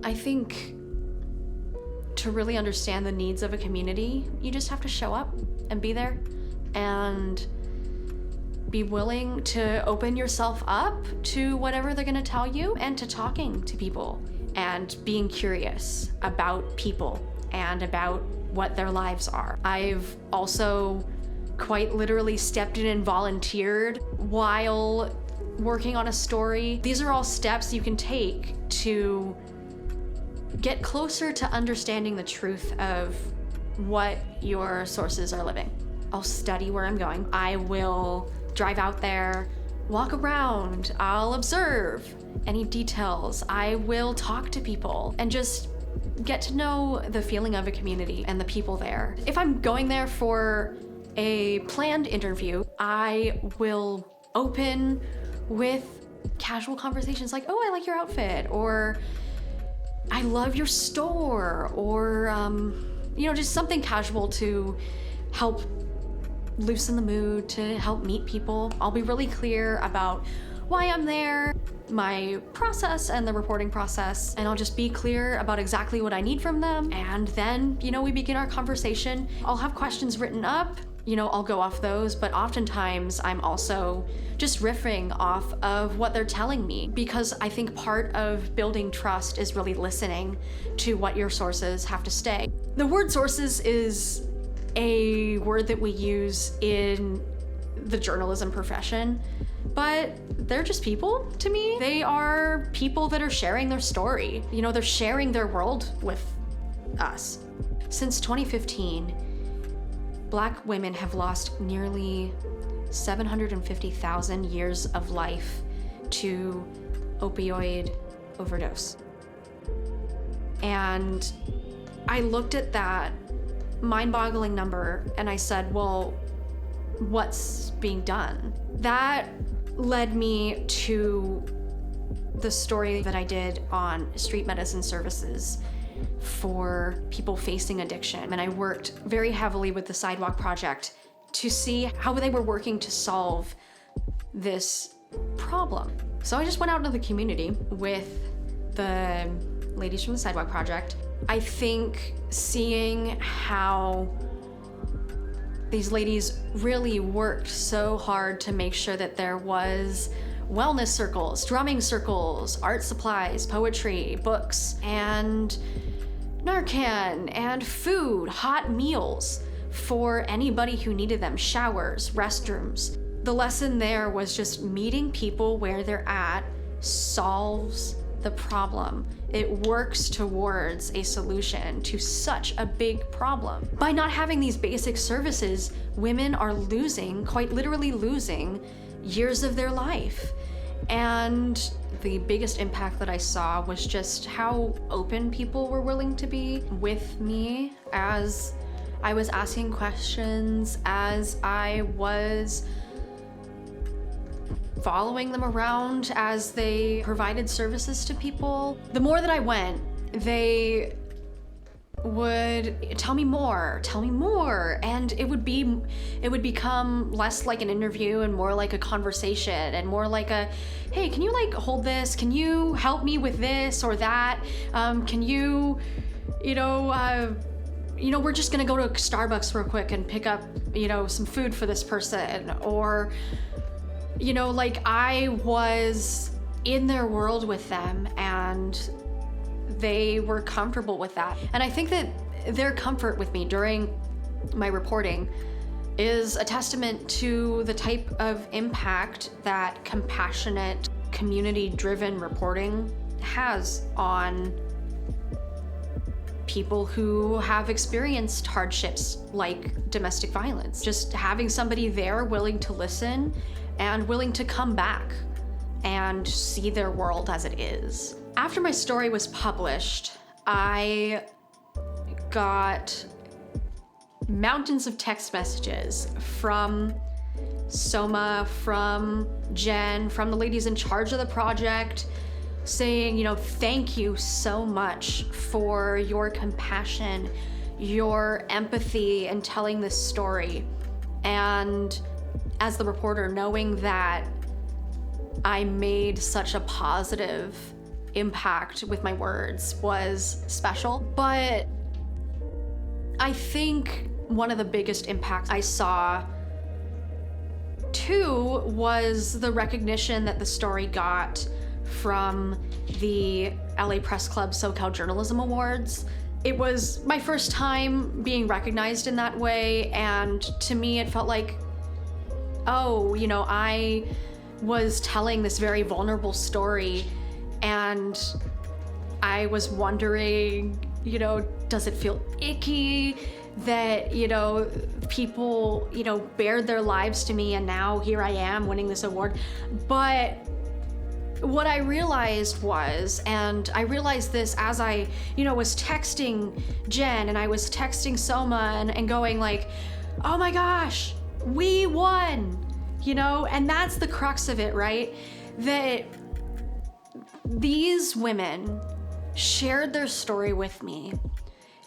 I think to really understand the needs of a community, you just have to show up and be there and be willing to open yourself up to whatever they're gonna tell you and to talking to people and being curious about people and about what their lives are. I've also quite literally stepped in and volunteered while working on a story. These are all steps you can take to get closer to understanding the truth of what your sources are living. I'll study where I'm going. I will drive out there, walk around, I'll observe any details. I will talk to people and just get to know the feeling of a community and the people there. If I'm going there for a planned interview, I will open with casual conversations like, oh, I like your outfit, or I love your store, or just something casual to help loosen the mood, to help meet people. I'll be really clear about why I'm there, my process and the reporting process, and I'll just be clear about exactly what I need from them. And then, we begin our conversation. I'll have questions written up, I'll go off those, but oftentimes I'm also just riffing off of what they're telling me, because I think part of building trust is really listening to what your sources have to say. The word sources is a word that we use in the journalism profession, but they're just people to me. They are people that are sharing their story. They're sharing their world with us. Since 2015, Black women have lost nearly 750,000 years of life to opioid overdose. And I looked at that mind-boggling number and I said, well, what's being done? That led me to the story that I did on street medicine services for people facing addiction. And I worked very heavily with the Sidewalk Project to see how they were working to solve this problem. So I just went out into the community with the ladies from the Sidewalk Project. I think seeing how these ladies really worked so hard to make sure that there was wellness circles, drumming circles, art supplies, poetry, books, and Narcan, and food, hot meals for anybody who needed them, showers, restrooms. The lesson there was just meeting people where they're at solves the problem. It works towards a solution to such a big problem. By not having these basic services, women are quite literally losing years of their life. And the biggest impact that I saw was just how open people were willing to be with me as I was asking questions, as I was following them around as they provided services to people. The more that I went, they would tell me more, and it would become less like an interview and more like a conversation and more like a, hey, can you hold this? Can you help me with this or that? Can you, we're just gonna go to Starbucks real quick and pick up, some food for this person, or I was in their world with them and they were comfortable with that. And I think that their comfort with me during my reporting is a testament to the type of impact that compassionate, community-driven reporting has on people who have experienced hardships like domestic violence. Just having somebody there willing to listen and willing to come back and see their world as it is. After my story was published, I got mountains of text messages from Soma, from Jen, from the ladies in charge of the project, saying, thank you so much for your compassion, your empathy in telling this story. And as the reporter, knowing that I made such a positive impact with my words was special. But I think one of the biggest impacts I saw too was the recognition that the story got from the LA Press Club SoCal Journalism Awards. It was my first time being recognized in that way, and to me it felt like, oh, you know, I was telling this very vulnerable story, and I was wondering, you know, does it feel icky that, you know, people, you know, bared their lives to me, and now here I am winning this award. But what I realized was, and I realized this as I, you know, was texting Jen and I was texting Soma and going like, oh my gosh, we won, you know? And that's the crux of it, right? That these women shared their story with me,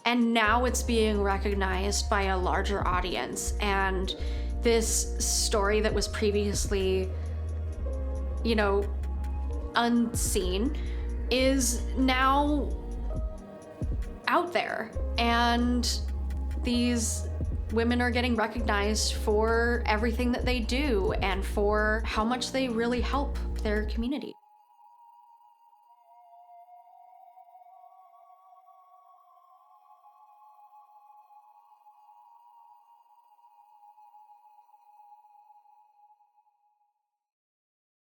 and now it's being recognized by a larger audience. And this story that was previously, you know, unseen is now out there, and these women are getting recognized for everything that they do and for how much they really help their community.